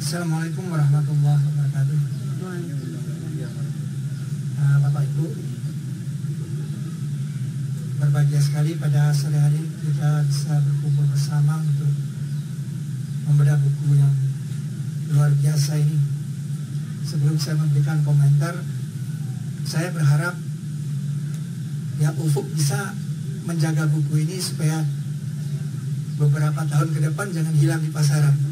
Assalamualaikum warahmatullahi wabarakatuh. Bapak Ibu, berbahagia sekali pada sore hari kita bisa berkumpul bersama untuk membedah buku yang luar biasa ini. Sebelum saya memberikan komentar, saya berharap ya Ufuk bisa menjaga buku ini supaya beberapa tahun ke depan jangan hilang di pasaran.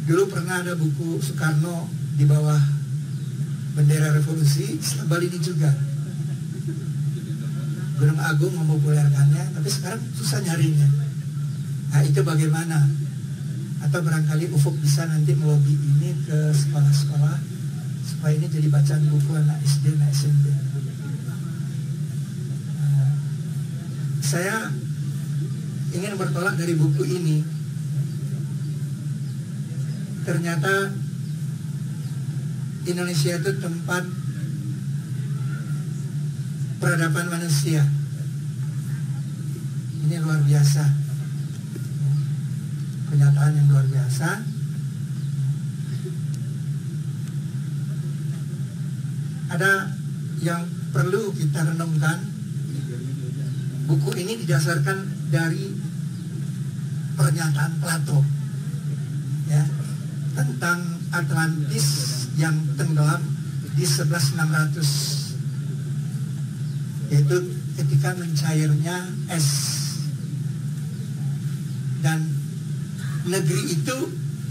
Dulu pernah ada buku Soekarno di bawah bendera revolusi, Islam ini juga. Gunung Agung mempopulerkannya, tapi sekarang susah nyarinya. Nah, itu bagaimana? Atau barangkali Ufuk bisa nanti melobi ini ke sekolah-sekolah supaya ini jadi bacaan buku anak SD, anak SMP. Saya ingin bertolak dari buku ini. Ternyata Indonesia itu tempat peradaban manusia. Ini luar biasa. Kenyataan yang luar biasa. Ada yang perlu kita renungkan. Buku ini didasarkan dari pernyataan Plato, ya, tentang Atlantis yang tenggelam di 11.600, yaitu ketika mencairnya es. Dan negeri itu,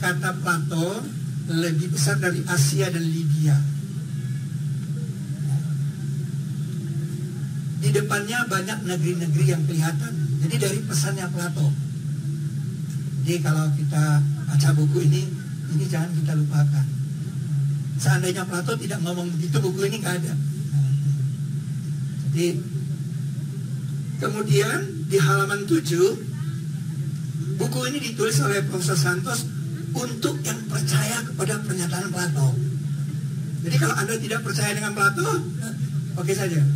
kata Plato, lebih besar dari Asia dan Libya. Di depannya banyak negeri-negeri yang kelihatan. Jadi dari pesannya Plato. Jadi kalau kita baca buku ini jangan kita lupakan. Seandainya Plato tidak ngomong begitu, buku ini nggak ada. Jadi kemudian di halaman 7, buku ini ditulis oleh Profesor Santos untuk yang percaya kepada pernyataan Plato. Jadi kalau Anda tidak percaya dengan Plato, oke saja,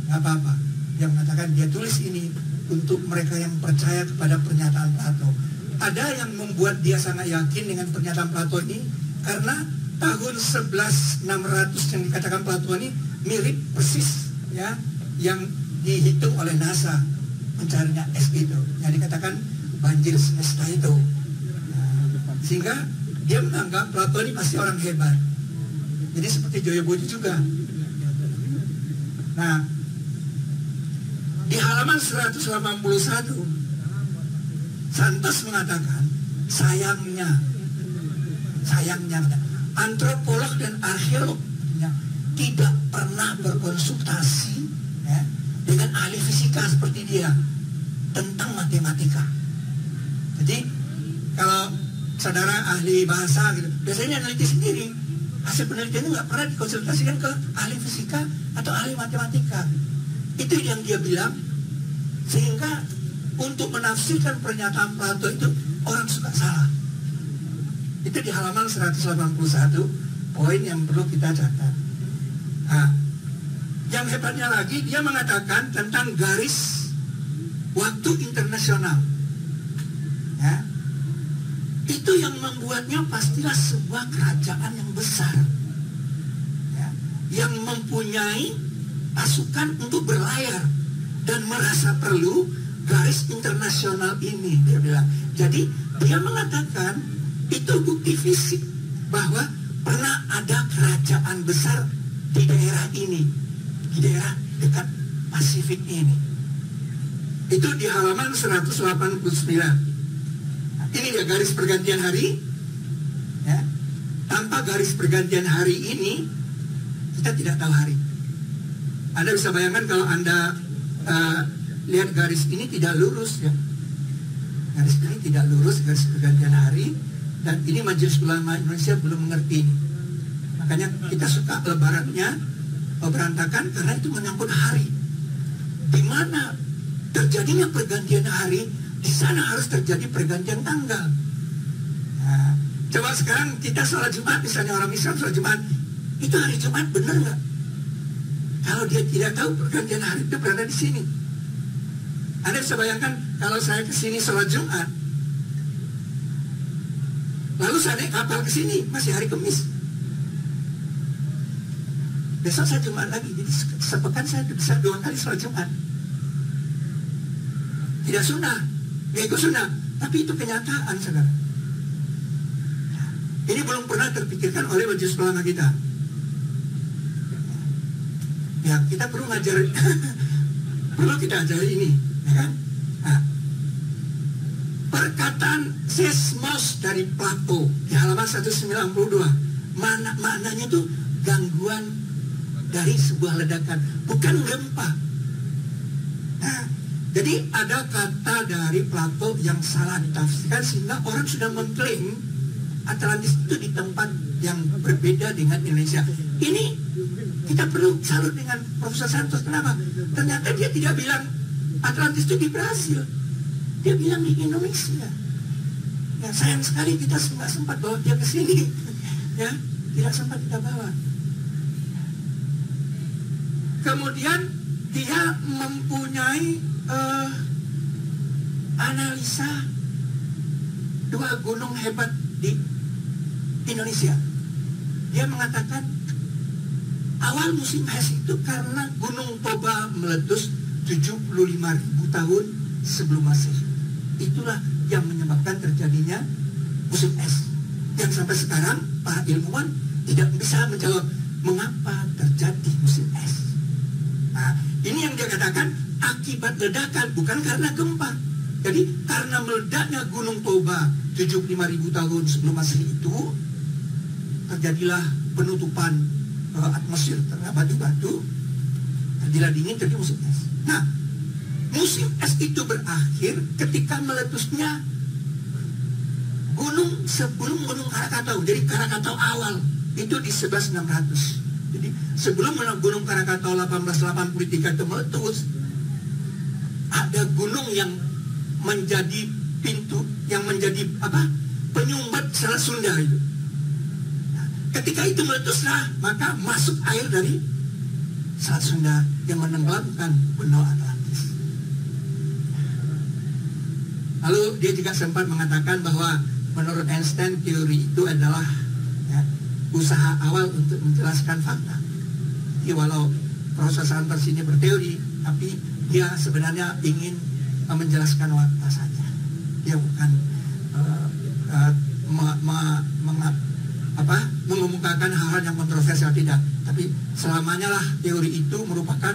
nggak apa-apa. Dia mengatakan dia tulis ini untuk mereka yang percaya kepada pernyataan Plato. Ada yang membuat dia sangat yakin dengan pernyataan Plato ini karena tahun 11.600 yang dikatakan Plato ini mirip persis, ya, yang dihitung oleh NASA mencarinya es itu, yang dikatakan banjir semesta itu. Sehingga dia menganggap Plato ini pasti orang hebat. Jadi seperti Joyo Budi juga. Nah, di halaman 181, Santos mengatakan, sayangnya, antropolog dan arkeolog tidak pernah berkonsultasi, ya, dengan ahli fisika seperti dia tentang matematika. Jadi kalau saudara ahli bahasa gitu, biasanya meneliti sendiri. Hasil penelitiannya nggak pernah dikonsultasikan ke ahli fisika atau ahli matematika. Itu yang dia bilang. Sehingga untuk menafsirkan pernyataan Plato itu orang suka salah. Itu di halaman 181, poin yang perlu kita catat. Nah, yang hebatnya lagi, dia mengatakan tentang garis waktu internasional, ya. Itu yang membuatnya pastilah sebuah kerajaan yang besar, ya, yang mempunyai pasukan untuk berlayar dan merasa perlu garis internasional ini, dia bilang. Jadi dia mengatakan itu bukti fisik bahwa pernah ada kerajaan besar di daerah ini, di daerah dekat Pasifik ini. Itu di halaman 189. Nah, ini dia garis pergantian hari, ya. Tanpa garis pergantian hari ini kita tidak tahu hari. Anda bisa bayangkan kalau Anda lihat garis ini tidak lurus, ya. Garis ini tidak lurus, garis pergantian hari. Dan ini Majelis Ulama Indonesia belum mengerti. Makanya kita suka lebarannya berantakan karena itu menyangkut hari. Di mana terjadinya pergantian hari, di sana harus terjadi pergantian tanggal. Nah, coba sekarang kita sholat Jumat, misalnya orang Islam sholat Jumat, itu hari Jumat benar nggak? Kalau dia tidak tahu pergantian hari itu berada di sini. Anda bisa bayangkan kalau saya ke sini sholat Jumat, Lalu saya naik kapal ke sini, masih hari Kamis. Besok saya Jumat lagi, jadi sepekan saya bisa 2 kali sholat Jumat. Tidak sunnah, ya ikut sunnah, tapi itu kenyataan, saudara. Ini belum pernah terpikirkan oleh majelis ulama kita. Ya, kita perlu ngajar, perlu kita ajari ini, ya kan? Nah, perkataan seismos dari Plato di halaman 192, maknanya itu gangguan dari sebuah ledakan, bukan gempa. Nah, jadi ada kata dari Plato yang salah ditafsirkan sehingga orang sudah mengklaim Atlantis itu di tempat yang berbeda dengan Indonesia. Ini kita perlu salut dengan Profesor Santos. Kenapa? Ternyata dia tidak bilang Atlantis itu di Brasil, dia bilang di Indonesia. Ya, sayang sekali kita nggak sempat bawa dia ke sini. Ya, tidak sempat kita bawa. Kemudian dia mempunyai analisa 2 gunung hebat di Indonesia. Dia mengatakan awal musim es itu karena Gunung Toba meletus 75.000 tahun sebelum Masehi. Itulah yang menyebabkan terjadinya musim es. Yang sampai sekarang para ilmuwan tidak bisa menjawab mengapa terjadi musim es. Nah, ini yang dia katakan akibat ledakan, bukan karena gempa. Jadi karena meledaknya Gunung Toba 75.000 tahun sebelum Masehi itu, terjadilah penutupan atmosfer terhadap batu-batu, terjadilah dingin, terjadi musim es. Nah, musim es itu berakhir ketika meletusnya gunung sebelum Gunung Krakatau. Jadi Krakatau awal itu di 11.600. Jadi sebelum Gunung Krakatau 1883 itu meletus, ada gunung yang menjadi pintu, yang menjadi penyumbat Selat Sunda itu. Nah, ketika itu meletuslah, maka masuk air dari Selat Sunda yang menenggelamkan benua Atlantis. Lalu dia juga sempat mengatakan bahwa menurut Einstein teori itu adalah usaha awal untuk menjelaskan fakta. Jadi walau proses Santos ini berteori, tapi dia sebenarnya ingin menjelaskan fakta saja. Dia bukan mengemukakan hal-hal yang kontroversial, tidak. Tapi selamanya lah teori itu merupakan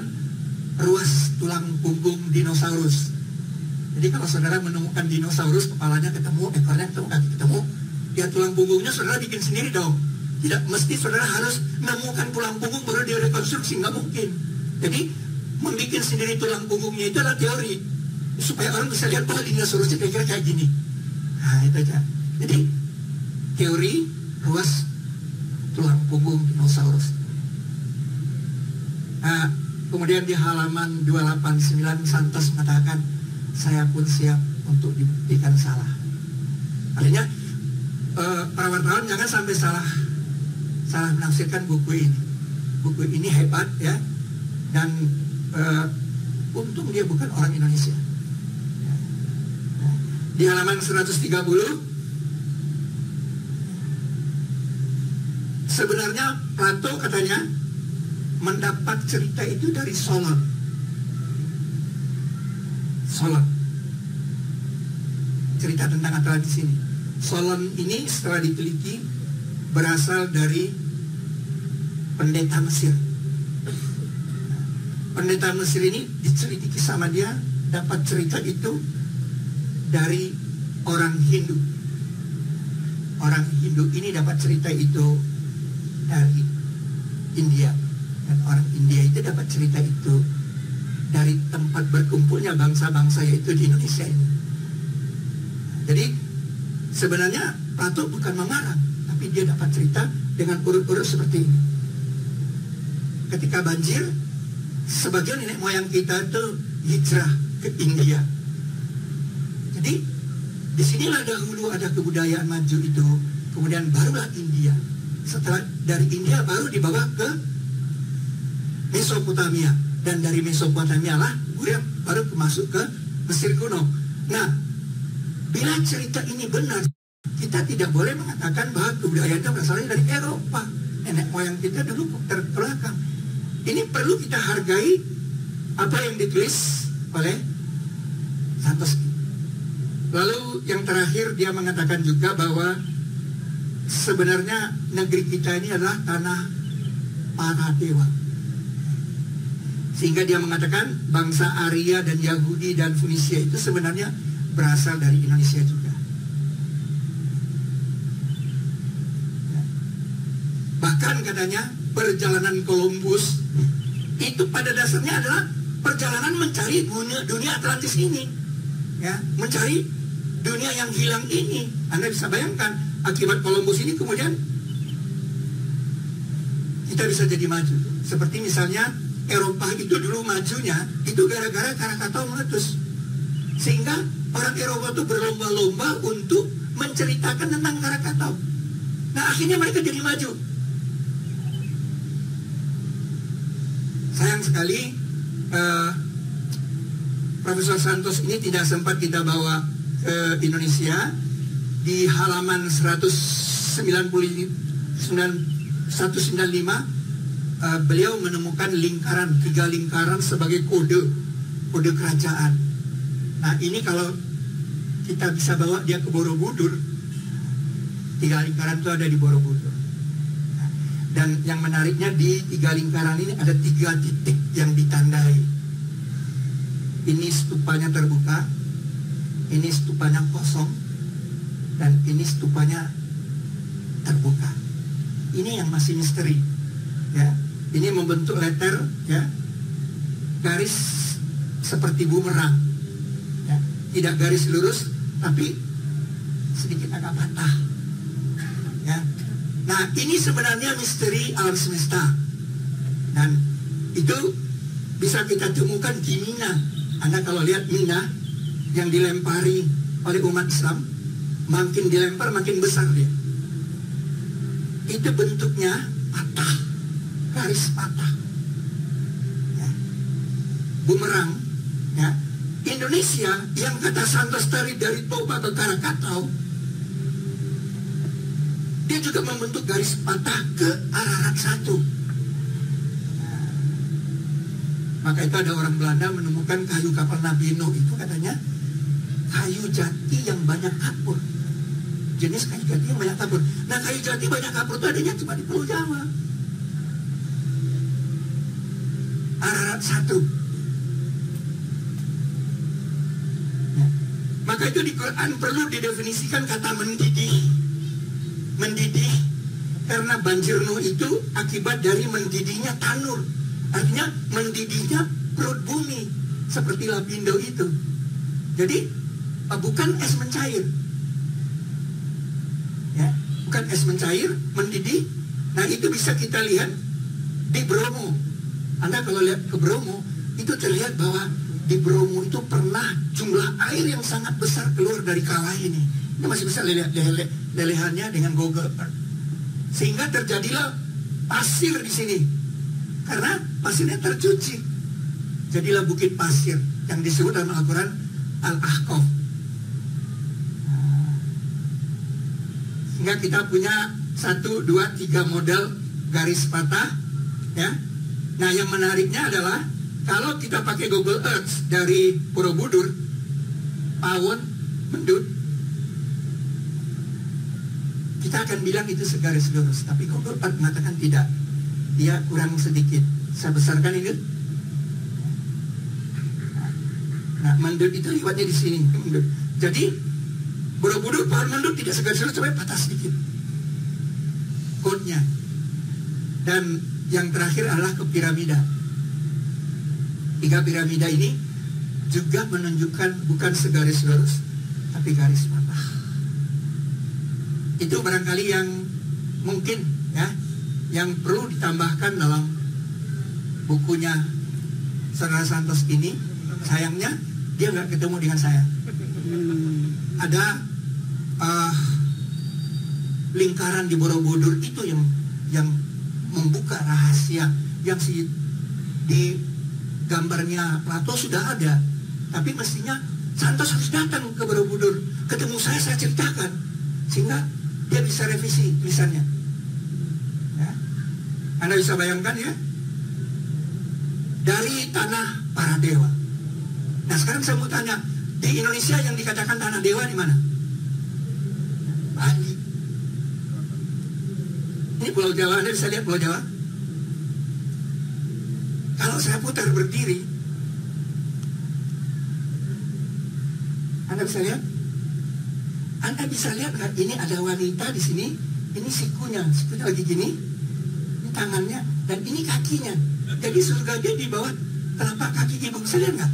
ruas tulang punggung dinosaurus. Jadi kalau saudara menemukan dinosaurus, kepalanya ketemu, ekornya ketemu, kaki ketemu, ya tulang punggungnya saudara bikin sendiri dong. Tidak mesti saudara harus menemukan tulang punggung baru dia rekonstruksi, nggak mungkin. Jadi membuat sendiri tulang punggungnya itu adalah teori, supaya orang bisa lihat, oh dinosaurusnya kira-kira kayak gini. Nah itu aja. Jadi teori ruas tulang punggung dinosaurus. Nah, kemudian di halaman 289 Santos mengatakan, saya pun siap untuk dibuktikan salah. Artinya para wartawan jangan sampai salah menafsirkan buku ini. Buku ini hebat ya, dan untung dia bukan orang Indonesia. Di halaman 130 sebenarnya Plato katanya mendapat cerita itu dari Solon. Cerita tentang Atlantis ini. Solon ini setelah diteliti berasal dari pendeta Mesir. Pendeta Mesir ini dicelidiki sama dia, dapat cerita itu dari orang Hindu. Orang Hindu ini dapat cerita itu dari India, dan orang India itu dapat cerita itu dari tempat berkumpulnya bangsa-bangsa, yaitu di Indonesia ini. Jadi sebenarnya Plato bukan mengarang, tapi dia dapat cerita dengan urut-urut seperti ini. Ketika banjir, sebagian nenek moyang kita itu hijrah ke India. Jadi disinilah dahulu ada kebudayaan maju itu, kemudian barulah India. Setelah dari India baru dibawa ke Mesopotamia, dan dari Mesopotamia lah kemudian baru masuk ke Mesir kuno. Nah, bila cerita ini benar, Kita tidak boleh mengatakan bahwa kebudayaan itu berasalnya dari Eropa. Nenek moyang kita dulu terbelakang. Ini perlu kita hargai apa yang ditulis oleh Santos. Lalu yang terakhir dia mengatakan juga bahwa sebenarnya negeri kita ini adalah tanah para dewa. Sehingga dia mengatakan bangsa Arya dan Yahudi dan Fenisia itu sebenarnya berasal dari Indonesia juga. Bahkan katanya perjalanan Columbus itu pada dasarnya adalah perjalanan mencari dunia Atlantis ini, ya, mencari dunia yang hilang ini. Anda bisa bayangkan akibat Columbus ini kemudian kita bisa jadi maju. Seperti misalnya Eropa itu dulu majunya itu gara-gara Krakatau meletus, sehingga orang Eropa itu berlomba-lomba untuk menceritakan tentang Krakatau. Nah akhirnya mereka jadi maju. Sayang sekali Profesor Santos ini tidak sempat kita bawa ke Indonesia. Di halaman 195 beliau menemukan lingkaran, 3 lingkaran sebagai kode kerajaan. Nah ini kalau kita bisa bawa dia ke Borobudur, 3 lingkaran itu ada di Borobudur. Dan yang menariknya di 3 lingkaran ini ada 3 titik yang ditandai. Ini stupanya terbuka, ini stupanya kosong, dan ini stupanya terbuka. Ini yang masih misteri, ya. Ini membentuk letter, ya, garis seperti bumerang, ya. Tidak garis lurus, tapi sedikit agak patah, ya. Nah ini sebenarnya misteri alam semesta, dan itu bisa kita temukan di Mina. Anda kalau lihat Mina yang dilempari oleh umat Islam, makin dilempar makin besar dia. Itu bentuknya patah, garis patah, ya. Bumerang, ya. Indonesia yang kata Santos tadi dari Toba ke Krakatau, dia juga membentuk garis patah ke Ararat 1. Nah, maka itu ada orang Belanda menemukan kayu kapal Nabi Nuh itu katanya kayu jati yang banyak kapur. Jenis kayu jati yang banyak kapur. Nah kayu jati banyak kapur itu adanya cuma di Pulau Jawa. Ararat 1. Nah, maka itu di Quran perlu didefinisikan kata mendidih. Mendidih karena banjir Nuh itu akibat dari mendidihnya tanur, artinya mendidihnya perut bumi seperti Lapindo itu. Jadi bukan es mencair, ya, bukan es mencair, mendidih. Nah itu bisa kita lihat di Bromo. Anda kalau lihat ke Bromo itu terlihat bahwa di Bromo itu pernah jumlah air yang sangat besar keluar dari kawah ini. Kita masih bisa lihat lelehannya dengan Google Earth. Sehingga terjadilah pasir di sini. Karena pasirnya tercuci. Jadilah bukit pasir yang disebut dalam Al-Quran Al-Ahqaf. Sehingga kita punya 1, 2, 3 model garis patah, ya. Nah yang menariknya adalah kalau kita pakai Google Earth dari Borobudur, Pawon, Mendut, kita akan bilang itu segaris lurus, tapi Google Earth mengatakan tidak, dia kurang sedikit. Saya besarkan ini. Nah, Mendut itu liwatnya di sini. Mendut. Jadi Borobudur pohon Mendut tidak segaris lurus, sampai patah sedikit. Kodenya. Dan yang terakhir adalah ke piramida. 3 piramida ini juga menunjukkan bukan segaris lurus, tapi garis patah. Itu barangkali yang mungkin, ya, yang perlu ditambahkan dalam bukunya Saudara Santos ini. Sayangnya dia nggak ketemu dengan saya. Ada lingkaran di Borobudur itu yang membuka rahasia yang di gambarnya Plato sudah ada, tapi mestinya Santos harus datang ke Borobudur, ketemu saya ceritakan. sehingga dia bisa revisi tulisannya. Ya. Anda bisa bayangkan ya, dari tanah para dewa. Nah sekarang saya mau tanya, di Indonesia yang dikatakan tanah dewa di mana? Bali. Ini Pulau Jawa, Anda bisa lihat Pulau Jawa. Kalau saya putar berdiri, Anda bisa lihat? Anda bisa lihat nggak? Ini ada wanita di sini. Ini sikunya lagi gini. Ini tangannya dan ini kakinya. Jadi surga dia di bawah telapak kaki ibu. Bisa lihat nggak?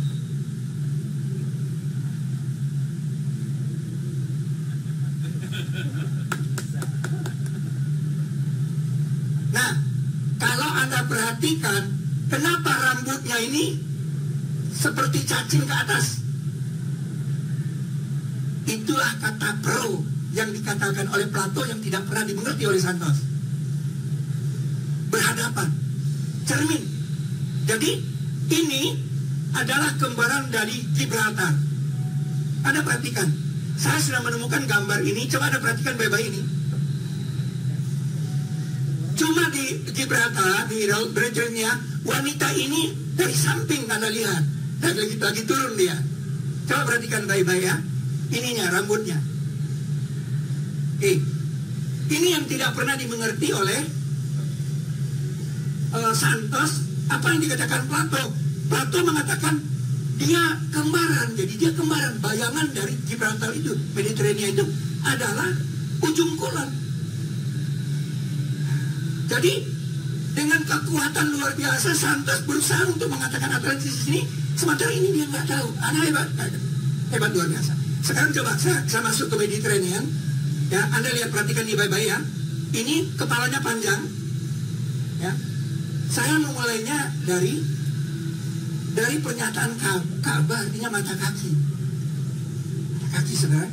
Nah, kalau Anda perhatikan, kenapa rambutnya ini seperti cacing ke atas? Itulah kata pro yang dikatakan oleh Plato yang tidak pernah dimengerti oleh Santos. Berhadapan, cermin. Jadi ini adalah kembaran dari Gibraltar. Anda perhatikan, saya sudah menemukan gambar ini. Coba Anda perhatikan baik-baik ini. Cuma di Gibraltar, di Raut Bridgernya, wanita ini dari samping Anda lihat, dan lagi turun dia. Coba perhatikan baik-baik ya. Ininya, rambutnya. Ini yang tidak pernah dimengerti oleh Santos. Apa yang dikatakan Plato? Plato mengatakan dia kembaran. Jadi dia kembaran. Bayangan dari Gibraltar itu, Mediterania itu adalah ujung kulon. Jadi dengan kekuatan luar biasa Santos berusaha untuk mengatakan Atlantis ini. Sementara ini dia nggak tahu. Anda hebat luar biasa. Sekarang coba saya masuk ke Mediterranean. Ya, Anda lihat, perhatikan di baik-baik ya. Ini kepalanya panjang. Ya. Saya memulainya dari pernyataan Ka'bah, artinya mata kaki. Mata kaki, saudara.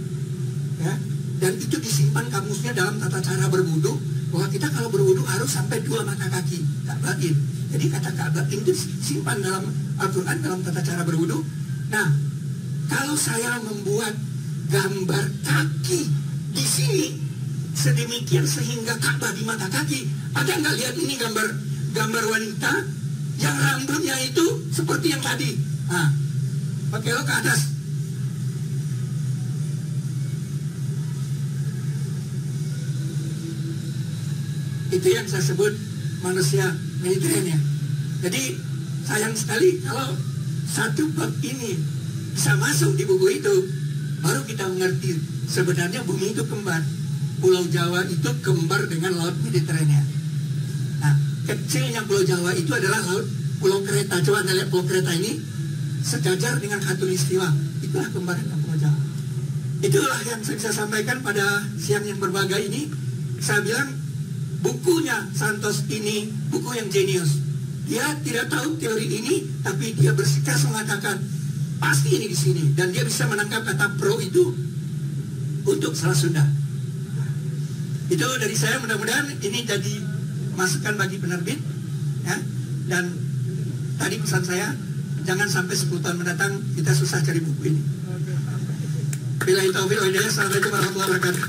Ya. Dan itu disimpan kamusnya dalam tata cara berwudu, bahwa kita kalau berwudu harus sampai 2 mata kaki. Ka'bahin. Jadi kata Ka'bahin itu simpan dalam Al-Quran, dalam tata cara berwudu. Nah, kalau saya membuat gambar kaki di sini sedemikian sehingga Ka'bah di mata kaki, ada nggak lihat ini gambar wanita yang rambutnya itu seperti yang tadi? Nah, pakai lo ke atas. Itu yang saya sebut manusia Mediterania. Jadi sayang sekali kalau satu bab ini bisa masuk di buku itu, baru kita mengerti sebenarnya bumi itu kembar. Pulau Jawa itu kembar dengan Laut Mediterania. Nah, kecilnya Pulau Jawa itu adalah Pulau Kreta. Coba Anda lihat Pulau Kreta ini sejajar dengan Khatulistiwa. Itulah kembaran Pulau Jawa. Itulah yang saya bisa sampaikan pada siang yang berbahagia ini. Saya bilang bukunya Santos ini buku yang jenius. Dia tidak tahu teori ini, tapi dia bersikeras mengatakan pasti ini di sini, dan dia bisa menangkap kata pro itu untuk salah Sunda. Itu dari saya, mudah-mudahan ini jadi masukan bagi penerbit ya. Dan tadi pesan saya, jangan sampai 10 tahun mendatang kita susah cari buku ini. Billahi taufiq wal hidayah. Assalamualaikum warahmatullahi wabarakatuh.